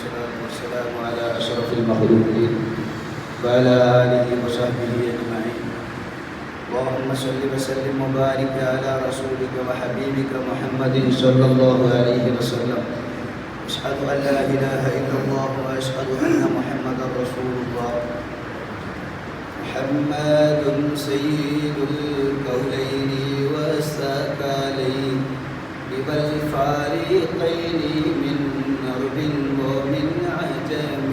والصلاة والسلام على أشرف المخلوقين وعلى آله وصحبه أجمعين. اللهم صل وسلم وبارك على رسولك وحبيبك محمد صلى الله عليه وسلم. أشهد أن لا إله إلا الله وأشهد أن محمدا رسول الله. محمد سيد الكونين والثقلين والفارقين من نرب ومن عجم.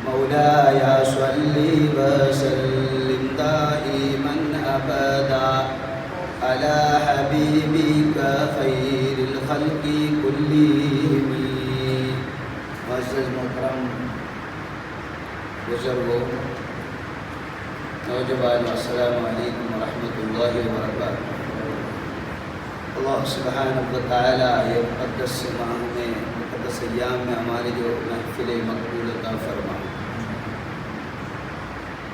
مولاي صل وسلم دائما أبدا على حبيبك خير الخلق كلهم. معزز محترم بزرگوں، نوجوان، السلام علیکم ورحمۃ اللہ وبرکاتہ. اللہ سبحانہ وتعالی یہ مقدس ماہ میں، مقدس ایام میں ہماری جو محفل مقبول عطا فرما.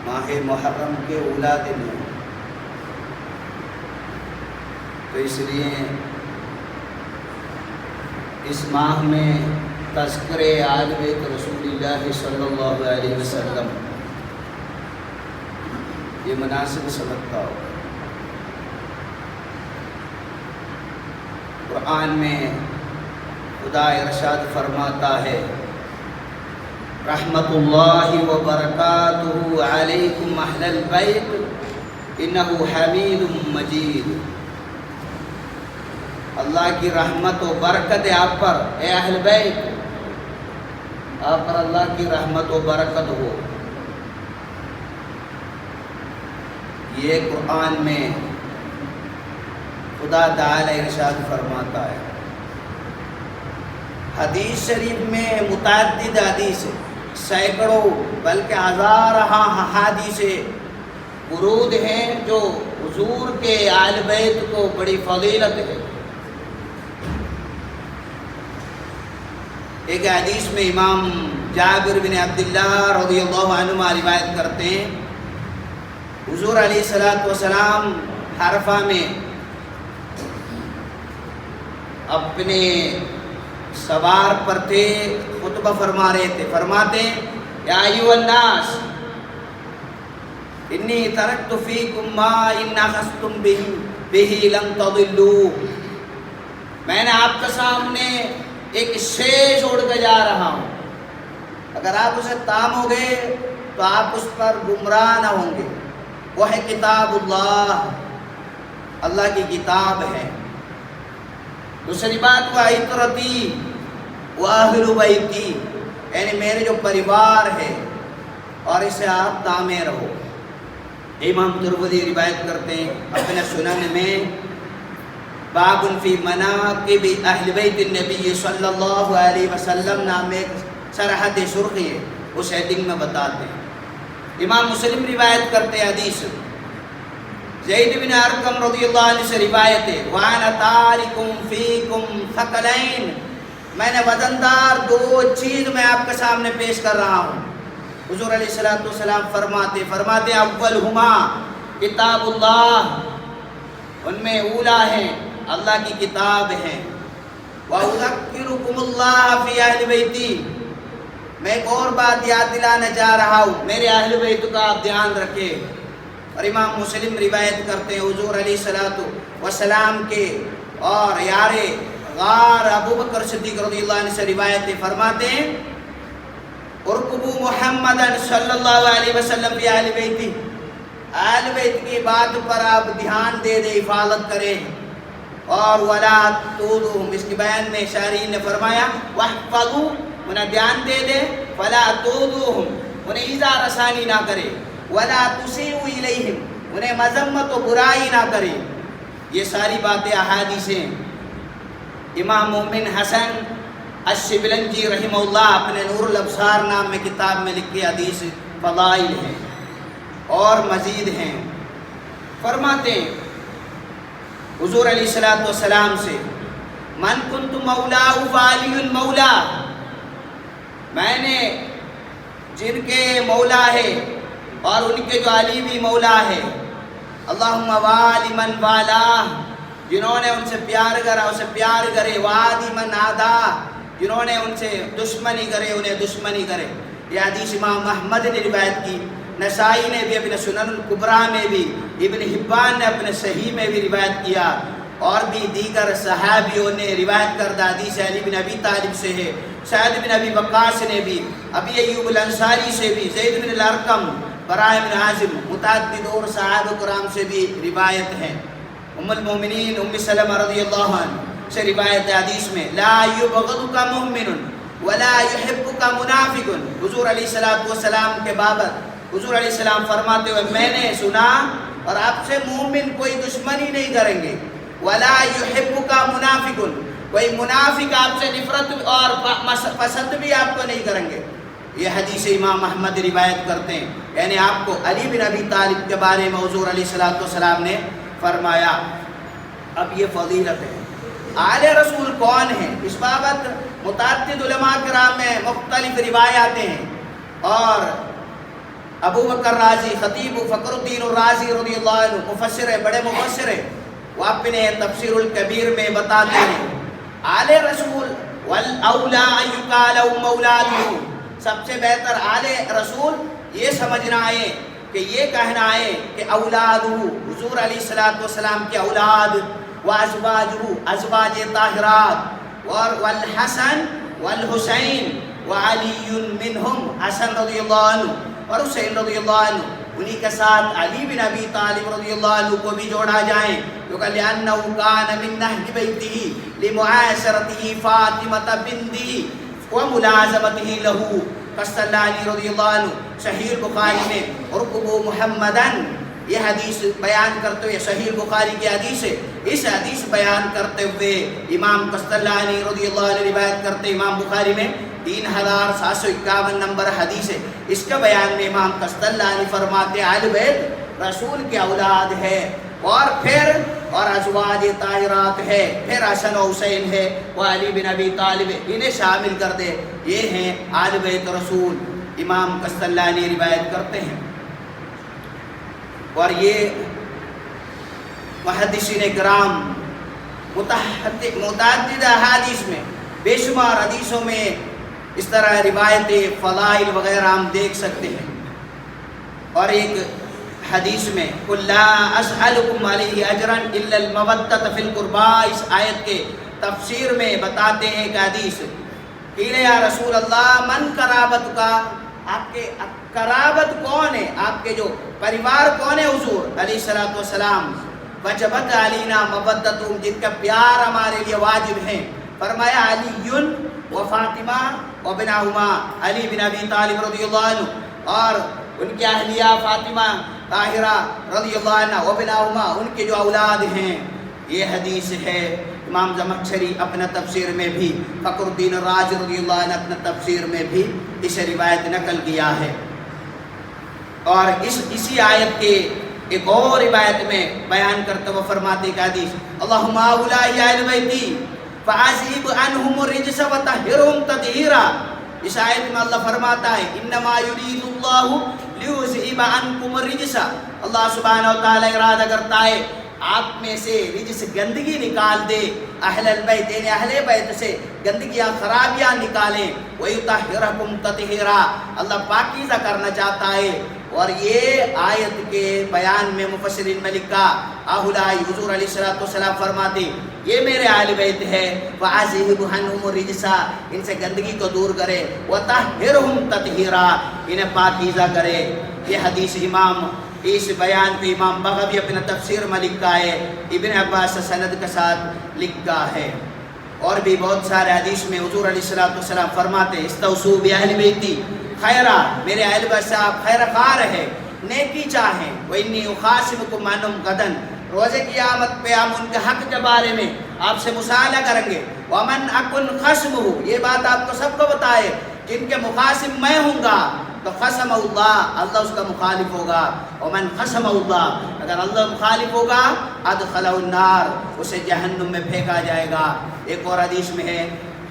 ماہ محرم کے اولا دن ہے، تو اس لیے اس ماہ میں تذکر آل بیت رسول اللہ صلی اللہ علیہ وسلم یہ مناسب سمجھتا ہو. قرآن میں خدا ارشاد فرماتا ہے، رحمت اللہ وبرکاتہ علیکم اہل البیت انہ حمید مجید. اللہ کی رحمت و برکت ہے آپ پر، اے اہل بیت، آپ پر اللہ کی رحمت و برکت ہو. یہ قرآن میں خدا تعالی ارشاد فرماتا ہے. حدیث شریف میں متعدد حدیث، سینکڑوں بلکہ ہزارہ احادیث ورود ہیں جو حضور کے آل بیت کو بڑی فضیلت ہے. ایک حدیث میں امام جابر بن عبداللہ رضی اللہ عنہما روایت کرتے ہیں، حضور علیہ السلام عرفہ میں اپنے سوار پر تھے، خطبہ فرما رہے تھے. فرماتے ہیں، یا ایھا الناس انی ترکت فیکم ما ان اخذتم بہ لن تضلوا. میں نے آپ کے سامنے ایک شے چھوڑ کے جا رہا ہوں، اگر آپ اسے تامو گے تو آپ اس پر گمراہ نہ ہوں گے. وہ ہے کتاب اللہ، اللہ کی کتاب ہے. دوسری بات، وہ عطرتی و اہل بیتی، یعنی میرے جو پریوار ہے اور اسے آپ تامے رہو. امام ترمذی روایت کرتے ہیں اپنے سنن میں، باب فی مناقب اہل بیت النبی صلی اللہ علیہ وسلم نام ایک سرحد سرخی ہے، اس ہیڈنگ میں بتاتے ہیں. امام مسلم روایت کرتے ہیں حدیث، زید بن ارقم رضی اللہ عنہ سے روایت ہے، وَأَنَا تَارِكٌ فِيكُمْ ثَقَلَيْنِ. میں نے وزندار دو چیز میں آپ کے سامنے پیش کر رہا ہوں. حضور علیہ السلام فرماتے اولہما کتاب اللہ، ان میں اولا ہے اللہ کی کتاب ہے. وَأُذَكِّرُكُمُ اللَّهَ فِي أَهْلِ بَيْتِي. میں ایک اور بات یاد دلانا چاہ رہا ہوں، میرے اہل بیت کا آپ دھیان رکھیں. اور امام مسلم روایت کرتے ہیں حضور علیہ السلام کے اور یار غار ابو بکر صدیق رضی اللہ عنہ سے روایت فرماتے ہیں، ارکبوا محمد صلی اللہ علیہ وسلم فی اہل بیتی. اہل بیت کی بات پر آپ دھیان دے دیں، حفاظت کریں. اور ولا تؤذوہم، اس کی بیان میں شارحین نے فرمایا واحفظوا، انہیں دھیان دے دیں، فلا تؤذوہم، انہیں ایذا رسانی نہ کرے، ولا تسیئوا الیہم، انہیں مذمت و برائی نہ کرے. یہ ساری باتیں احادیث ہیں. امام مومن حسن الشبلنجی رحمہ اللہ اپنے نور الابصار نام میں کتاب میں لکھی حدیث فضائل ہیں اور مزید ہیں. فرماتے ہیں حضور علیہ السلام سے، من کنت مولا فعلی المولا، میں نے جن کے مولا ہے اور ان کے جو علی بھی مولا ہے. اللہم والی من والا، جنہوں نے ان سے پیار کرا اسے پیار کرے. وعادی من عادا، جنہوں نے ان سے دشمنی کرے انہیں دشمنی کرے. یہ حدیث امام احمد نے روایت کی، نسائی نے بھی اپنے سنن الکبریٰ میں بھی، ابن حبان نے اپنے صحیح میں بھی روایت کیا، اور بھی دیگر صحابیوں نے روایت کردہ حدیث علی بن ابی طالب سے ہے، سعد بن ابی وقاص نے بھی، ابی ایوب الانصاری سے بھی، زید بن الارقم، براء بن عازب، متعدد اور صحابہ کرام سے بھی روایت ہے. ام المومنین ام سلمہ رضی اللہ عنہ سے روایت حدیث میں لا یبغضک مؤمن ولا یحبک منافق. حضور علیہ السلام کے بابت حضور علیہ السلام فرماتے ہوئے میں نے سنا اور آپ سے مومن کوئی دشمنی نہیں کریں گے، ولا یحبک منافق، کوئی منافق آپ سے نفرت اور پسند بھی آپ کو نہیں کریں گے. یہ حدیث امام احمد روایت کرتے ہیں، یعنی آپ کو علی بن ابی طالب کے بارے میں حضور علیہ السلام نے فرمایا. اب یہ فضیلت ہے. آل رسول کون ہیں؟ اس بابت متعدد علماء کرام میں مختلف روایات ہیں، اور ابو بکر رازی خطیب فخر الدین الرازی رضی اللہ عنہ مفسر ہے، بڑے مفسر ہے، وہ اپنے تفسیر الکبیر میں بتاتے ہیں آل رسول والاولا یقال مولاده، سب سے بہتر آل رسول یہ سمجھنا ہے کہ یہ کہنا ہے کہ اولادہ حضور علیہ السلام کی اولاد، وازواجہ ازواج طاہرات، والحسن والحسین وعلی منہم، حسن رضی اللہ عنہ اور حسین رضی اللہ عنہ، انہی کے ساتھ علی بن ابی طالب رضی اللہ عنہ کو بھی جوڑا جائیں، کیونکہ لأنہ کان من اہل بیتہ لمعاشرتہ فاطمہ بنتہ وملازمتہ لہو. قسطلانی رضی اللہ عنہ صحیح البخاری میں ارقبوا محمدن، یہ حدیث بیان کرتے ہوئے صحیح البخاری کی حدیث ہے، اس حدیث بیان کرتے ہوئے امام قسطلانی رضی اللہ عنہ روایت کرتے، امام بخاری میں 3751 نمبر حدیث ہے. اس کا بیان میں امام قسطلانی فرماتے اہل بیت رسول کی اولاد ہے، اور ازواج طاہرات ہے، پھر حسن و حسین ہے، وہ علی بن ابی طالب، انہیں شامل کر دے، یہ ہیں اہل بیت رسول. امام قسطلانی روایت کرتے ہیں. اور یہ محدثین کرام متعدد احادیث میں، بے شمار حدیثوں میں اس طرح روایت فضائل وغیرہ ہم دیکھ سکتے ہیں. اور ایک حدیث میں قُلْ لَا أَسْأَلُكُمْ عَلَيْهِ أَجْرًا إِلَّا الْمَوَدَّةَ فِي الْقُرْبَىٰ، اس آیت کے تفسیر میں بتاتے ہیں ایک حدیث، قیل یا رسول اللہ من قرابت کا، آپ کے قرابت کون ہے، آپ کے جو پریوار کون ہے حضور علیہ السلام. وجبت علینا مودتہم، جن کا پیار ہمارے لیے واجب ہے. فرمایا علی و فاطمہ و بنہما، علی بن ابی طالب رضی اللہ عنہ اور ان کی اہلیہ فاطمہ طاہرہ رضی اللہ عنہ و بنہما، ان کے جو اولاد ہیں. یہ حدیث ہے. امام زمخشری اپنا تفسیر میں بھی، فخر الدین الرازی رضی اللہ عنہ اپنا تفسیر میں بھی اسے روایت نقل کیا ہے. اور اسی آیت کے ایک اور روایت میں بیان کرتے ہوئے فرماتے کہ حدیث اللہم اولائی اہل بیتی فعذب عنہم الرجس وطہرہم تطہیرا. اس آیت میں اللہ فرماتا ہے انما یرید اللہ لیذہب عنکم الرجس، اللہ سبحانہ وتعالی ارادہ کرتا ہے آپ میں سے رجس گندگی نکال دے، اہل البیت یعنی اہل بیت سے گندگیاں خرابیاں نکالیں. وَيُطَهِّرَكُمْ تَطْهِيرًا، اللہ پاکیزہ کرنا چاہتا ہے. اور یہ آیت کے بیان میں مفسرین میں لکھا اہلائی، حضور علیہ السلام فرماتے یہ میرے اہل بیت ہے، وَعَذِّبْ عَنْهُمُ الرِّجْسَ، ان سے گندگی کو دور کرے، وَطَهِّرْهُمْ تَطْهِيرًا، انہیں پاکیزہ کرے. یہ حدیث امام اس بیان کو امام بغوی اپنا تفسیر میں لکھا ہے، ابن عباس سند کے ساتھ لکھا ہے. اور بھی بہت سارے حدیث میں حضور علیہ السلام فرماتے استوصوا بأہل بیتی خیرا، میرے اہل بیت سے آپ خیر خواہ ہے، نیکی چاہیں. وإنی أخاصمکم عنہم غدا، روز قیامت پہ ہم ان کے حق کے بارے میں آپ سے مسائلہ کریں گے. ومن اکن خصمہ، یہ بات آپ کو سب کو بتائے، جن کے مخاصم میں ہوں گا تو خصم اللہ، اللہ اس کا مخالف ہوگا. ومن خصم اللہ، اگر اللہ مخالف ہوگا ادخلہ النار، اسے جہنم میں پھینکا جائے گا. ایک اور حدیث میں ہے،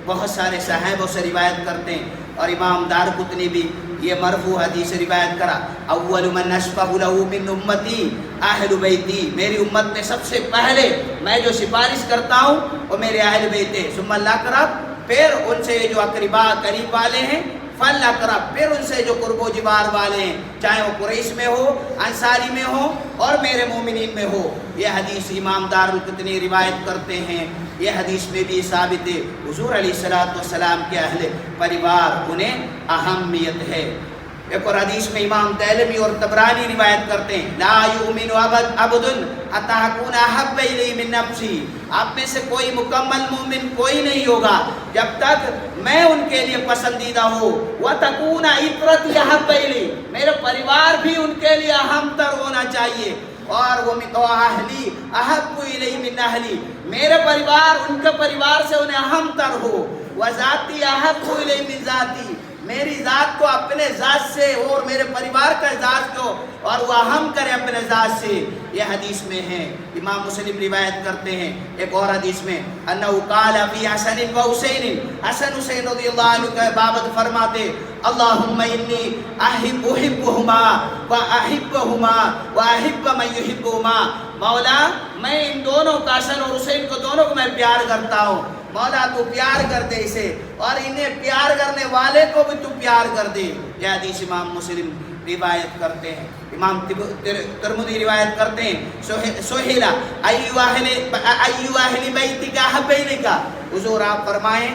بہت سارے صحابہ سے روایت کرتے ہیں، اور امام دارقطنی بھی یہ مرفوع حدیث روایت کرا اول من اشفع له من امتی اہل بیتی، میری امت میں سب سے پہلے میں جو سفارش کرتا ہوں وہ میرے اہل بیت ہے. ثم الاقرب پھر ان سے جو اقربا قریب والے ہیں فالاقرب، پھر ان سے جو قرب و جوار والے ہیں، چاہے وہ قریش میں ہو، انصاری میں ہو اور میرے مومنین میں ہو۔ یہ حدیث امام دارالقطنی روایت کرتے ہیں۔ یہ حدیث میں بھی ثابت ہے حضور علیہ السلام کے اہل پریوار انہیں اہمیت ہے۔ ایک اور حدیث میں امام دہلوی اور طبرانی روایت کرتے ہیں لا یؤمن عبد حتی اکون احب الیہ من نفسی، آپ میں سے کوئی مکمل مومن کوئی نہیں ہوگا جب تک میں ان کے لیے پسندیدہ ہو، وتکون عترتی احب الیہ، میرے پریوار بھی ان کے لیے اہم تر ہونا چاہیے، اور وہ اہلی احب الیہ من اہلی، میرے پریوار ان کے پریوار سے انہیں اہم تر ہو، وذاتی احب الیہ من ذاتی، میری ذات کو اپنے ذات سے اور میرے پریوار کا ذات کو اور وہ اہم کرے اپنے ذات سے۔ یہ حدیث میں ہے، امام مسلم روایت کرتے ہیں ایک اور حدیث میں انہو قال فی حسن و حسین، حسن حسین رضی اللہ عنہ کا بابت فرماتے اللہم انی احبہما و احبہما و احب من یحبہما، مولا میں ان دونوں کا، حسن اور حسین کو دونوں کو میں پیار کرتا ہوں، مولا تو پیار کر دے اسے اور انہیں پیار کرنے والے کو بھی تو پیار کر دے۔ یہ حدیث امام مسلم روایت کرتے ہیں، امام ترمذی روایت کرتے ہیں سہیلا ایو اہل بیت کا احب الیک، حضور آپ فرمائیں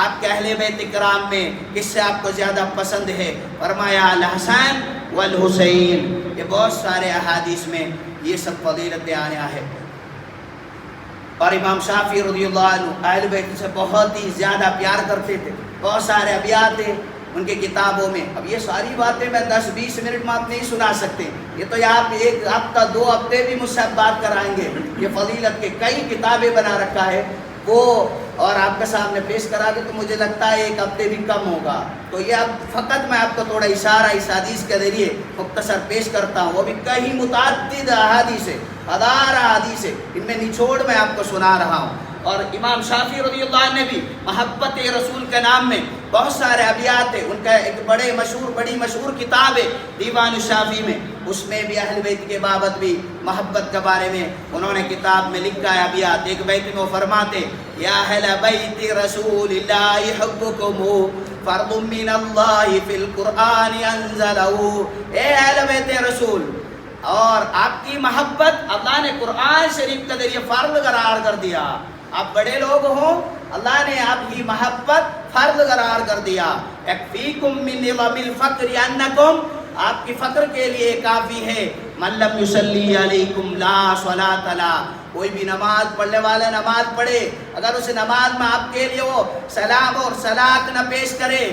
آپ کے اہل بیت کرام میں کس سے آپ کو زیادہ پسند ہے؟ فرمایا الحسن والحسین۔ یہ بہت سارے احادیث میں یہ سب فضیلتیں آیا ہے۔ اور امام شافعی رضی اللہ عنہ اہل بیت سے بہت ہی زیادہ پیار کرتے تھے، بہت سارے ابیات ہیں ان کی کتابوں میں۔ اب یہ ساری باتیں میں 10-20 منٹ میں آپ نہیں سنا سکتے، یہ تو آپ ایک ہفتہ 2 ہفتے بھی مجھ سے بات کرائیں گے۔ یہ فضیلت کے کئی کتابیں بنا رکھا ہے وہ، اور آپ کے سامنے پیش کرا دے تو مجھے لگتا ہے 1 ہفتے بھی کم ہوگا۔ تو یہ اب فقط میں آپ کو تھوڑا اشارہ اس حدیث کے ذریعے مختصر پیش کرتا ہوں، وہ بھی کئی متعدد احادیث ہے، 1000 احادیث ہے، ان میں نچوڑ میں آپ کو سنا رہا ہوں۔ اور امام شافعی رضی اللہ عنہ نے بھی محبت رسول کے نام میں بہت سارے ابیات ہیں، ان کا ایک بڑی مشہور کتاب ہے دیوان الشافعی میں، اس میں بھی اہل بیت کے بابت بھی محبت کے بارے میں انہوں نے کتاب میں لکھا ہے ابیات۔ ایک بیت میں وہ فرماتے یا اہل بیت رسول اللہ حبکم فرض من اللہ فی القرآن انزلہ، اے اہل بیت رسول، اور آپ کی محبت اللہ نے قرآن شریف کے ذریعے فرض قرار کر دیا۔ آپ بڑے لوگ ہوں، اللہ نے آپ کی محبت فرض قرار کر دیا۔ یکفیکم من نظم الفقر انکم، آپ کی فقر کے لیے کافی ہے من لم یصلی علیکم لا صلاۃ لا، کوئی بھی نماز پڑھنے والا نماز پڑھے، اگر اس نماز میں آپ کے لیے وہ سلام اور صلاۃ نہ پیش کرے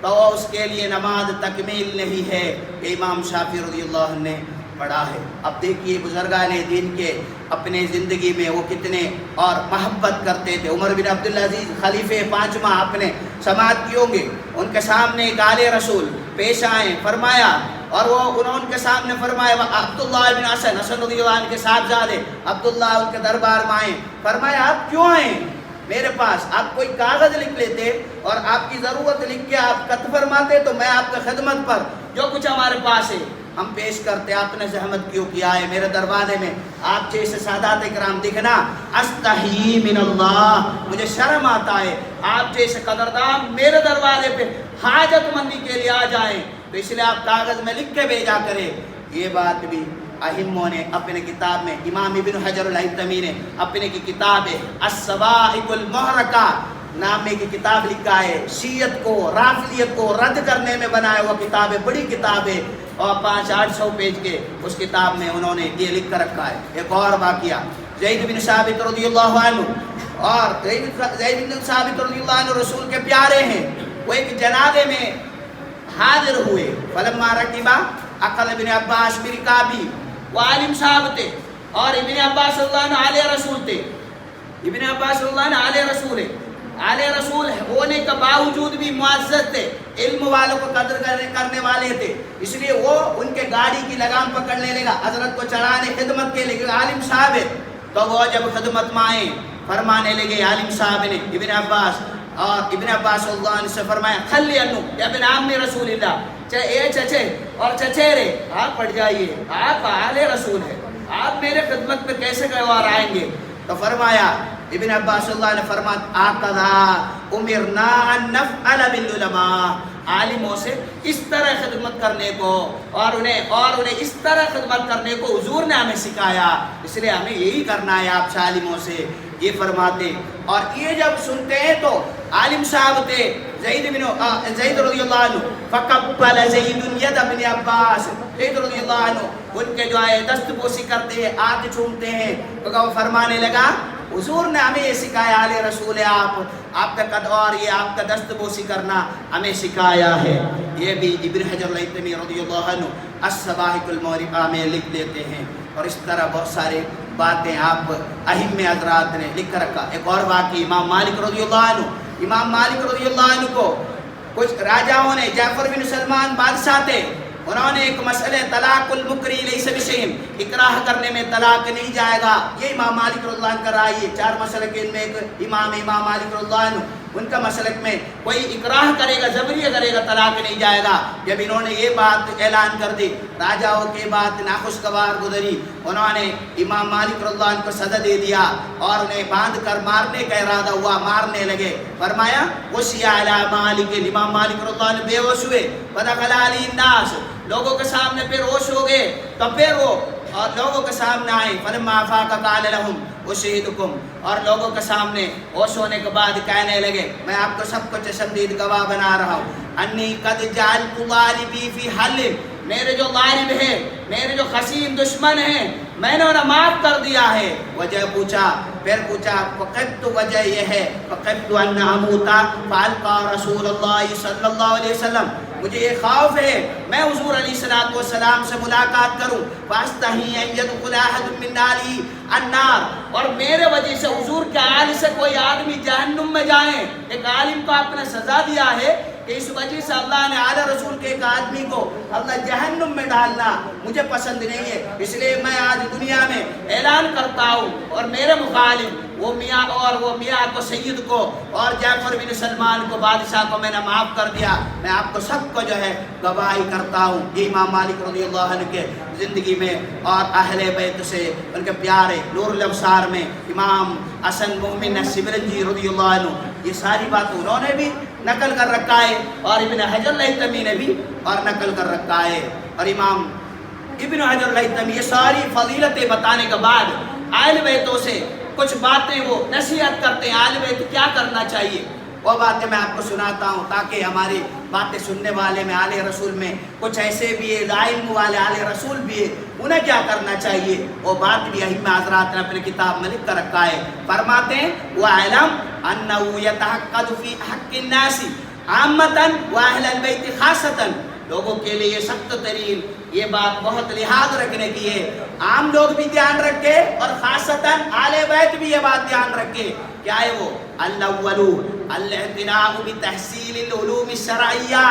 تو اس کے لیے نماز تکمیل نہیں ہے۔ یہ امام شافعی رضی اللہ عنہ نے پڑھا ہے۔ اب دیکھیے بزرگان دین کے اپنے زندگی میں وہ کتنے اور محبت کرتے تھے۔ عمر بن عبدالعزیز خلیفہ 5واں آپ نے سماعت کی ہوں گے، ان کے سامنے ایک آل رسول پیش آئے، فرمایا، اور وہ انہوں ان کے سامنے فرمایا عبداللہ بن حسن رضی اللہ عنہ کے صاحبزادے عبداللہ ان کے دربار میں آئے، فرمایا آپ کیوں آئے میرے پاس؟ آپ کوئی کاغذ لکھ لیتے اور آپ کی ضرورت لکھ کے آپ خط فرماتے تو میں آپ کی خدمت پر جو کچھ ہمارے پاس ہے ہم پیش کرتے، آپ نے زحمت کیوں کیا ہے میرے دروازے میں؟ آپ جیسے سادات کرام دکھنا استحی من اللہ، مجھے شرم آتا ہے آپ جیسے قدردان میرے دروازے پہ حاجت مندی کے لیے آ جائیں، تو اس لیے آپ کاغذ میں لکھ کے بھیجا کریں۔ یہ بات بھی ائموں نے اپنے کتاب میں، امام ابن حجر الہیثمی نے اپنے کی کتاب ہے الصواعق المحرقہ نامے کی کتاب لکھا ہے، شیعت کو رافضیت کو رد کرنے میں بنایا ہوا کتاب ہے، بڑی کتاب ہے، اور 500-800 پیج کے اس کتاب میں انہوں نے یہ لکھ کر رکھا ہے۔ ایک اور واقعہ زید بن ثابت رضی اللہ عنہ، اور زید بن ثابت رضی اللہ عنہ رسول کے پیارے ہیں، وہ ایک جنازے میں حاضر ہوئے، فلما رکبا اخذ ابن عباس برکابی، وہ عالم صاحب تھے اور ابن عباس صلی اللہ عنہ علیہ رسول تھے، ابن عباس صلی اللہ عنہ علیہ رسول ہے، علیہ رسول ہونے کے باوجود بھی معزز تھے، علم والوں کو قدر کرنے والے تھے، اس لیے وہ ان کے گاڑی کی لگام پکڑنے لگا حضرت کو چڑھانے خدمت کے لیے، عالم صاحب ہے، تو وہ جب خدمت میں آئے فرمانے لگے عالم صاحب نے ابن عباس، اور ابن عباس صلی اللہ عنہ سے فرمایا خلی انو یا ابن عام رسول اللہ، اے چچے اور چچیرے آپ پڑھ جائیے، آپ اہل رسول ہیں، آپ میرے خدمت پہ کیسے گوار آئیں گے؟ تو فرمایا ابن عباس اللہ نے فرمایا آقذا امرنا ان نفعل بالعلماء، عالموں سے اس طرح خدمت کرنے کو اور انہیں اس طرح خدمت کرنے کو حضور نے ہمیں سکھایا، اس لیے ہمیں یہی کرنا ہے آپ سے عالموں سے، یہ فرماتے۔ اور یہ جب سنتے ہیں تو عالم صاحب تھے زید رضی اللہ عنہ، فقبل زید ید ابن عباس، زید رضی اللہ عنہ ان کے جو ہے دست بوسی کرتے ہیں، ہاتھ چومتے ہیں، تو وہ فرمانے لگا حضور نے ہمیں یہ سکھایا، آل رسول ہے آپ کا قد اور یہ آپ کا دست بوسی کرنا ہمیں سکھایا ہے۔ یہ بھی ابن حجر الہیثمی رضی اللہ عنہ الصواہق المورقہ میں لکھ دیتے ہیں، اور اس طرح بہت سارے باتیں آپ ائمہ حضرات نے لکھ رکھا۔ ایک اور واقعی امام مالک رضی اللہ عنہ کو کچھ راجاؤں نے، جعفر بن سلمان بادشاہ تھے، انہوں نے ایک مسئلہ طلاق المکری لیس بشیء، اکراہ کرنے میں طلاق نہیں جائے گا، یہ امام مالک رضی اللہ عنہ کا رائے ہے۔ چار مسلک ان میں ایک امام مالک رضی اللہ عنہ، ان کا مسلک میں کوئی اکراہ کرے گا، جبریہ کرے گا، طلاق نہیں جائے گا۔ جب انہوں نے یہ بات اعلان کر دی، راجاؤں کے بات ناخوشگوار گزری، انہوں نے امام مالک رضی اللہ عنہ کو سزا دے دیا اور انہیں باندھ کر مارنے کا ارادہ ہوا، مارنے لگے۔ فرمایا غشی علی مالک، امام مالک رضی اللہ عنہ بے ہوش ہوئے، فدخل علیہ الناس، لوگوں کے سامنے پھر ہوش ہو گئے، تو پھر وہ اور لوگوں کے سامنے آئے، فلما افاق قال لهم اشهدکم، اور لوگوں کے سامنے ہوش ہونے کے بعد کہنے لگے میں آپ کو سب کو چشمدید گواہ بنا رہا ہوں، انی قد جعلت غالبی فی حل، میرے جو غالب ہے، میرے جو خصیم دشمن ہیں، میں نے انہیں معاف کر دیا ہے۔ وجہ پوچھا، پھر پوچھا، فقدت، وجہ یہ ہے، فقدت ان اموت فالقى رسول اللہ صلی اللہ علیہ وسلم، مجھے یہ خوف ہے میں حضور علیہ السلام سے ملاقات کروں، فاستحی ان يدخل احد من آلہ النار، اور میرے وجہ سے حضور کے آل سے کوئی آدمی جہنم میں جائیں۔ ایک عالم کو آپ نے سزا دیا ہے کہ اس وجہ سے اللہ نے آل رسول کے ایک آدمی کو اللہ جہنم میں ڈالنا مجھے پسند نہیں ہے، اس لیے میں آج دنیا میں اعلان کرتا ہوں، اور میرے مخالف وہ میاں کو سید کو اور جعفر بن سلمان کو بادشاہ کو میں نے معاف کر دیا، میں آپ کو سب کو جو ہے گواہی کرتا ہوں۔ یہ امام مالک رضی اللہ عنہ کے زندگی میں اور اہل بیت سے ان کے پیارے نور الابصار میں امام حسن مومن السبرنجی رضی اللہ عنہ، یہ ساری بات انہوں نے بھی نقل کر رکھا ہے، اور ابن حجر الہیثمی نے بھی اور نقل کر رکھا ہے۔ اور امام ابن حجر الہیثمی یہ ساری فضیلتیں بتانے کے بعد اہل بیتوں سے کچھ باتیں وہ نصیحت کرتے ہیں، اہل بیت کیا کرنا چاہیے، وہ باتیں میں آپ کو سناتا ہوں تاکہ ہماری باتیں سننے والے میں آل رسول میں کچھ ایسے بھی ہے، لا علم والے آل رسول بھی ہے، انہیں کیا کرنا چاہیے، وہ بات بھی ائمہ حضرات نے اپنی کتاب میں لکھ کر رکھا ہے۔ فرماتے ہیں وَاعْلَمْ أَنَّهُ يَتَحَقَّقُ فِي حَقِّ النَّاسِ عَامَّةً وَأَهْلَ الْبَيْتِ خَاصَّةً، لوگوں کے لیے یہ سخت ترین یہ بات بہت لحاظ رکھنے کی ہے، عام لوگ بھی دھیان رکھے اور خاصتاً آل بیت بھی یہ بات دھیان رکھے، کیا ہے وہ الاول الاعتناء بتحصیل العلوم الشرعیہ،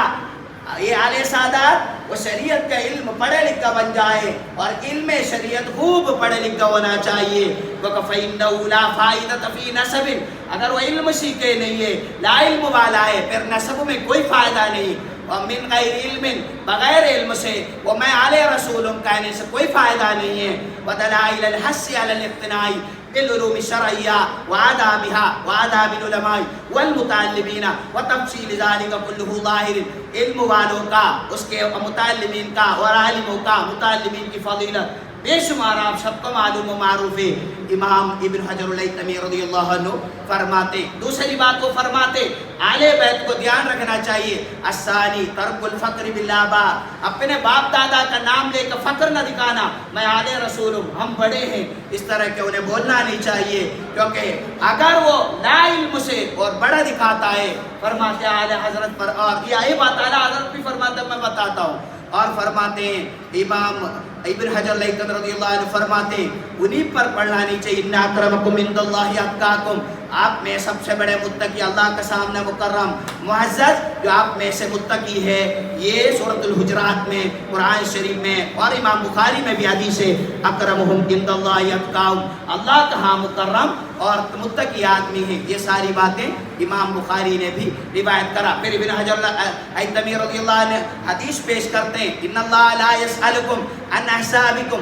یہ آل سادات وہ شریعت کا علم پڑھے لکھا بن جائے اور علم شریعت خوب پڑھے لکھا ہونا چاہیے۔ فَإِنَّهُ لَا فَائِدَةَ فِي نَسَبٍ، اگر وہ علم سیکھے نہیں ہے، لا علم والا ہے، پھر نسب میں کوئی فائدہ نہیں، وَمِنْ غَيْرِ عِلْمٍ، بغیر علم سے وہ میں آل رسول کہنے سے کوئی فائدہ نہیں ہے۔ وَدَلَائِلَ الْحَثِّ عَلَى الْاِقْتِنَاءِ بالعلوم الشرعیہ وآدابها وآداب العلماء والمتعلمین وتفصیل ذلك كله ظاہر، علم والوں کا، اس کے متعلمین کا اور عالموں کا، متعلمین کی فضیلت بے شمار آپ سب کو معلوم و معروف ہے۔ امام ابن حجر الہیثمی رضی اللہ عنہ فرماتے، دوسری بات کو فرماتے آل بیت کو دھیان رکھنا چاہیے، الثانی ترک الفقر بالآباء، اپنے باپ دادا کا نام لے کر فخر نہ دکھانا، میں آل رسول ہوں، ہم بڑے ہیں، اس طرح کے انہیں بولنا نہیں چاہیے، کیونکہ اگر وہ لا علم سے اور بڑا دکھاتا ہے، فرماتے اعلی حضرت پر، اور یہ بات اعلی حضرت بھی فرماتے میں بتاتا ہوں، اور فرماتے ہیں امام ابن حجر الہیثمی رضی اللہ عنہ فرماتے ہیں انہی پر پڑھنا نہیں چاہیے، ان اکرمکم عند اللہ اتقاکم، آپ میں سب سے بڑے متقی اللہ کے سامنے مکرم معزز جو آپ میں سے متقی ہے، یہ سورۃ الحجرات میں، قرآن شریف میں اور امام بخاری میں بھی حدیث ہے، اکرمہم عند اللہ اتقاہم، اللہ کا ہاں مکرم اور متقی آدمی ہے، یہ ساری باتیں امام بخاری نے بھی روایت کرا۔ پھر ابن حجر الہیثمی رضی اللہ عنہ حدیث پیش کرتے ہیں، ان اللہ لا یسألکم عن احسابکم،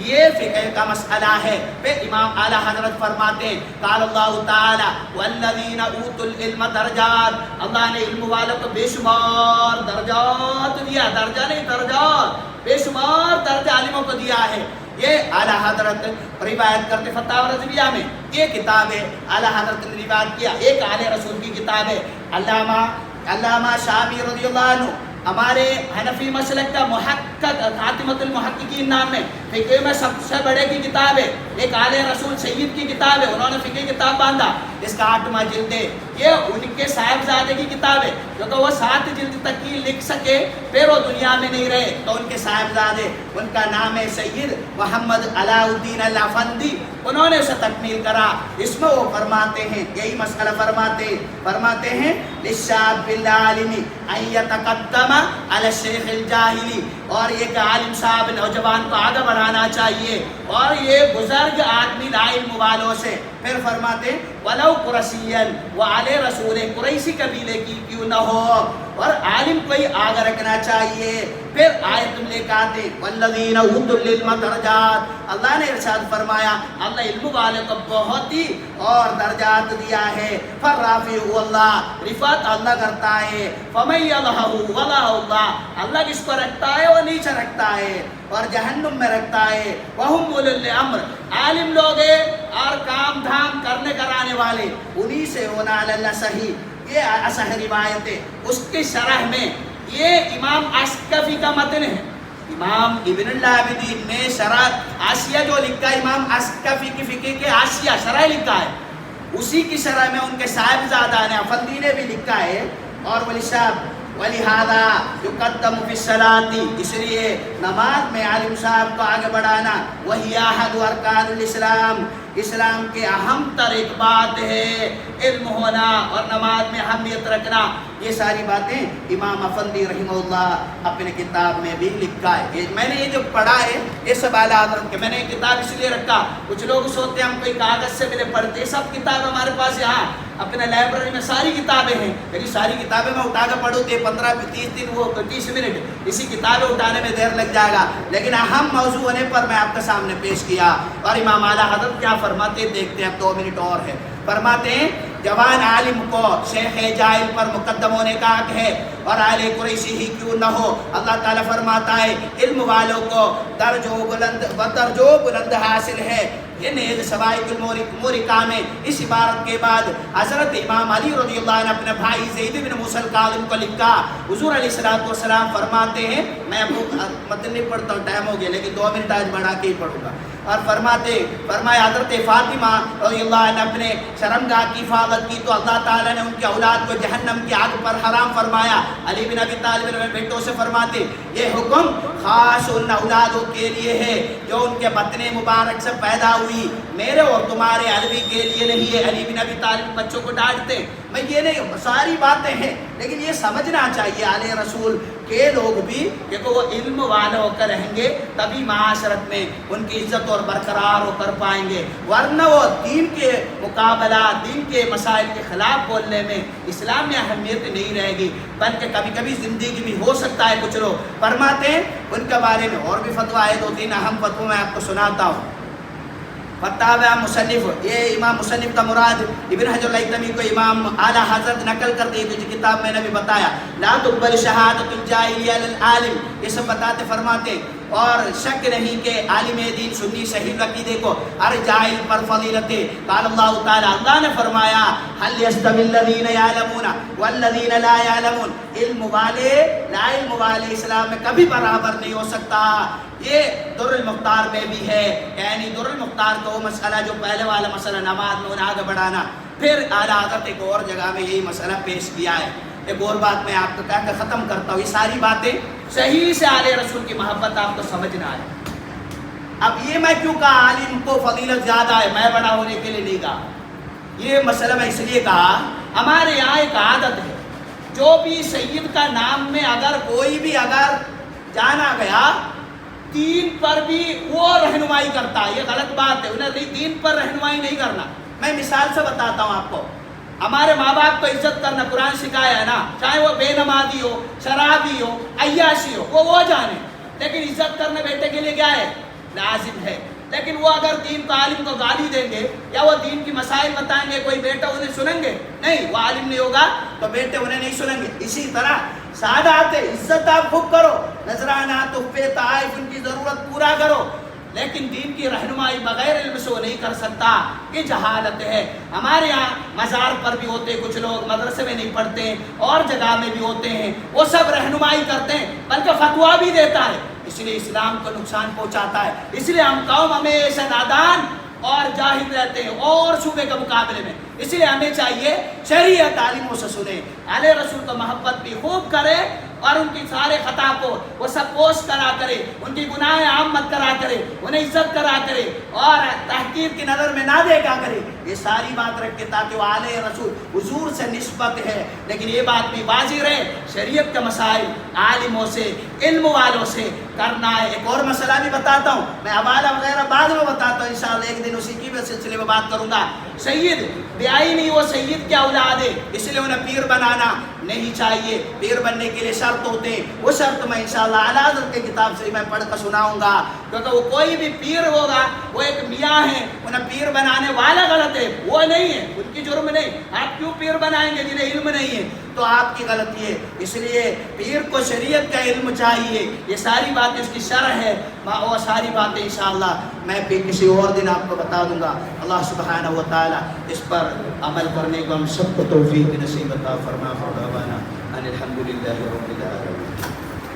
یہ فقہ کا مسئلہ ہے۔ پھر امام اعلیٰ حضرت فرماتے ہیں قال اللہ تعالی والذین اوتوا العلم درجات، اللہ نے علم والوں کو بے شمار درجات دیا، درجہ نہیں درجات، بے شمار درجہ عالموں کو دیا ہے۔ یہ اعلیٰ حضرت روایت کرتے فتاوی رضویہ میں، یہ کتاب ہے اعلیٰ حضرت نے روایت کیا، ایک آل رسول کی کتاب ہے۔ علامہ شامی رضی اللہ عنہ ہمارے حنفی مسلک کا محقق، خاتمۃ المحققین نام ہے، فقہ میں سب سے بڑے کی کتاب ہے، ایک آل رسول سید کی کتاب ہے، انہوں نے فقہ کتاب باندھا، اس کا 8واں جلد ہے۔ یہ ان کے صاحبزادے کی کتاب ہے، کیونکہ وہ 7 جلد تک کی لکھ سکے، پھر وہ دنیا میں نہیں رہے تو ان کے صاحبزادے، ان کا نام ہے سید محمد علاء الدین الافندی، انہوں نے اسے تکمیل کرا۔ اس میں وہ فرماتے ہیں، یہی مسئلہ فرماتے ہیں للشاب العالم ان یتقدم علی الشیخ الجاہلی، اور یہ کہ عالم صاحب نوجوان کو آگے بڑھانا چاہیے، اور یہ بزرگ آدمی لا علم والوں سے۔ پھر فرماتے ہیں ولو قرشیا وعلی رسول، قریشی قبیلے کی کیوں نہ ہو، اور عالم کو ہی آگے رکھنا چاہیے۔ پھر آیت میں لکھا ہے والذین اوتوا العلم درجات، اللہ نے ارشاد فرمایا اللہ علم والے کو بہت ہی اور درجات دیا ہے۔ فالرافع اللہ، رفعت اللہ کرتا ہے، فمن یضعہ وضعہ اللہ، اللہ کس کو رکھتا ہے وہ نیچے رکھتا ہے اور جہنم میں رکھتا ہے۔ وہم اولو الامر، عالم لوگ ہیں اور کام دھام کرنے کرانے والے، انہی سے ہونا اللہ صحیح۔ یہ اصح روایت ہے، اس کی شرح میں یہ امام اشکفی کا متن ہے، امام ابن العابدین نے شرح آسیہ جو لکھا ہے، امام اشکفی کی فقہ کے آسیہ شرح لکھا ہے، اسی کی شرح میں ان کے صاحبزادہ نے افندی نے بھی لکھا ہے۔ اور ولہذا یقدم فی الصلاۃ، اس لیے نماز میں عالم صاحب کو آگے بڑھانا، وہی احد ارکان الاسلام، اسلام کے اہم تر ایک بات ہے علم ہونا اور نماز میں اہمیت رکھنا۔ یہ ساری باتیں امام افندی رحمہ اللہ اپنے کتاب میں بھی لکھا ہے۔ میں نے یہ جو پڑھا ہے یہ سب اعلیٰ حضرت کے، میں نے یہ کتاب اس لیے رکھا، کچھ لوگ سوچتے ہیں ہم کوئی کاغذ سے ملے پڑھتے، سب کتاب ہمارے پاس یہاں اپنے لائبریری میں ساری کتابیں ہیں، لیکن ساری کتابیں میں اٹھا کے پڑھوں تو 15-30 دن، وہ 30 منٹ اسی کتابیں اٹھانے میں دیر لگ جائے گا، لیکن اہم موضوع ہونے پر میں آپ کے سامنے پیش کیا۔ اور امام اعلیٰ حضرت کیا فرماتے ہیں دیکھتے ہیں، اب 2 منٹ اور ہے۔ فرماتے ہیں جوان عالم کو شیخ جاہل پر مقدم ہونے کا حق ہے، اور اہل قریشی ہی کیوں نہ ہو۔ اللہ تعالیٰ فرماتا ہے علم والوں کو درجو بلند حاصل ہے۔ یہ نیز سوائق الامور کام ہے۔ اس عبارت کے بعد حضرت امام علی رضی اللہ عنہ اپنے بھائی زید بن موسیٰ الکاظم کو لکھا، حضور علیہ السلام فرماتے ہیں، میں اب متن نہیں پڑھتا ہوں، ٹائم ہو گیا، لیکن 2 منٹ آج بڑھا کے ہی پڑھوں گا۔ اور فرمایا حضرت فاطمہ رضی اللہ عنہ اپنے شرمگاہ کی حفاظت کی تو اللہ تعالیٰ نے ان کے اولاد کو جہنم کی آگ پر حرام فرمایا۔ علی بن ابی طالب نے بیٹوں سے فرماتے یہ حکم خاص ان اولادوں کے لیے ہے جو ان کے بطن مبارک سے پیدا ہوئی، میرے اور تمہارے علوی کے لیے نہیں ہے۔ علی بن ابی طالب بچوں کو ڈانٹتے، میں یہ نہیں، ساری باتیں ہیں، لیکن یہ سمجھنا چاہیے آل رسول کے لوگ بھی کہ وہ علم والے ہو کر رہیں گے تبھی معاشرت میں ان کی عزت اور برقرار ہو کر پائیں گے، ورنہ وہ دین کے مقابلہ، دین کے مسائل کے خلاف بولنے میں اسلام میں اہمیت نہیں رہے گی، بلکہ کبھی کبھی زندگی بھی ہو سکتا ہے۔ کچھ لوگ فرماتے ہیں ان کے بارے میں اور بھی فتویٰ ہے، 2-3 اہم فتویٰ میں آپ کو سناتا ہوں۔ فتاوی مصنف، یہ امام مصنف کا مراد ابن حجر الہیثمی کو امام اعلیٰ حضرت نقل کرتے ہیں، جو کتاب میں نے بھی بتایا، لا تقبل شہادت الجاہلیہ للعالم، یہ سب بتاتے فرماتے اور شک نہیں کہ عالم دین سنی صحیح عقیدے کو ہر جاہل پر فضیلت ہے۔ قال اللہ تعالیٰ، اللہ نے فرمایا هل يستوي الذين يعلمون والذين لا يعلمون، علم والے لا علم والے اسلام میں کبھی برابر نہیں ہو سکتا۔ یہ در المختار میں بھی ہے، یعنی در المختار کا وہ مسئلہ جو پہلے والا مسئلہ نماز میں انہیں آگے بڑھانا، پھر اعلیٰ حضرت ایک اور جگہ میں یہی مسئلہ پیش کیا ہے۔ ایک اور بات میں آپ کو کہہ کر ختم کرتا ہوں، یہ ساری باتیں صحیح سے آل رسول کی محبت آپ کو سمجھنا ہے۔ اب یہ میں کیوں کہا عالم کو فضیلت زیادہ ہے، میں بڑا ہونے کے لیے نہیں کہا، یہ مسئلہ میں اس لیے کہا ہمارے یہاں ایک عادت ہے، جو بھی سید کا نام میں اگر کوئی بھی اگر جانا گیا دین پر بھی وہ رہنمائی کرتا ہے، یہ غلط بات ہے، انہیں دین پر رہنمائی نہیں کرنا۔ میں مثال سے بتاتا ہوں آپ کو، ہمارے ماں باپ کو عزت کرنا قرآن سکھایا ہے نا، چاہے وہ بے نمازی ہو، شرابی ہو، عیاشی ہو، وہ جانے، لیکن عزت کرنا بیٹے کے لیے کیا ہے؟ لازم ہے. لیکن وہ اگر دین کو عالم کو گالی دیں گے یا وہ دین کی مسائل بتائیں گے کوئی بیٹا انہیں سنیں گے نہیں, وہ عالم نہیں ہوگا تو بیٹے انہیں نہیں سنیں گے. اسی طرح سعادات عزت آپ خوب کرو, نذرانہ تحفے تحائف ان کی ضرورت پورا کرو, لیکن دین کی رہنمائی بغیر علم سے وہ نہیں کر سکتا. یہ جہالت ہے. ہمارے یہاں مزار پر بھی ہوتے کچھ لوگ, مدرسے میں نہیں پڑھتے اور جگہ میں بھی ہوتے ہیں, وہ سب رہنمائی کرتے ہیں بلکہ فتویٰ بھی دیتا ہے, اس لیے اسلام کو نقصان پہنچاتا ہے. اس لیے ہم قوم ہمیشہ نادان اور جاہل رہتے ہیں اور صوبے کے مقابلے میں. اس لیے ہمیں چاہیے شریعت تعلیموں سے سنیں, اہل رسول کو محبت بھی خوب کرے اور ان کی سارے خطا کو وہ سب پوش کرا کرے, ان کی گناہ عامت کرا کرے, انہیں عزت کرا کرے اور تحقیر کی نظر میں نہ دیکھا کرے. یہ ساری بات رکھ کے تاکہ وہ اہل رسول حضور سے نسبت ہے, لیکن یہ بات بھی واضح رہے شریعت کے مسائل عالموں سے علم والوں سے کرنا ہے. ایک اور مسئلہ بھی بتاتا ہوں, میں حوالہ وغیرہ بعد میں بتاتا ہوں انشاءاللہ, ایک دن اسی کی سلسلے میں بات کروں گا. سید بیائی نہیں, وہ سید کیا اولاد ہے, اس لیے انہیں پیر بنانا نہیں چاہیے. پیر بننے کے لیے شرط ہوتے ہیں, وہ شرط میں انشاءاللہ اعلیٰ حضرت کی کتاب سے میں پڑھ کر سناؤں گا, کیونکہ وہ کوئی بھی پیر ہوگا وہ ایک میاں ہے, انہیں پیر بنانے والا غلط ہے, وہ نہیں ہے, ان کی جرم نہیں. آپ کیوں پیر بنائیں گے جنہیں علم نہیں ہے, تو آپ کی غلطی ہے. اس لیے پیر کو شریعت کا علم چاہیے. یہ ساری باتیں اس کی شرح ہے, وہ ساری باتیں انشاءاللہ میں پھر کسی اور دن آپ کو بتا دوں گا. اللہ سبحانہ و تعالی اس پر عمل کرنے کو ہم سب کو توفیق نصیب عطا فرما. ان الحمدللہ رب العالمین.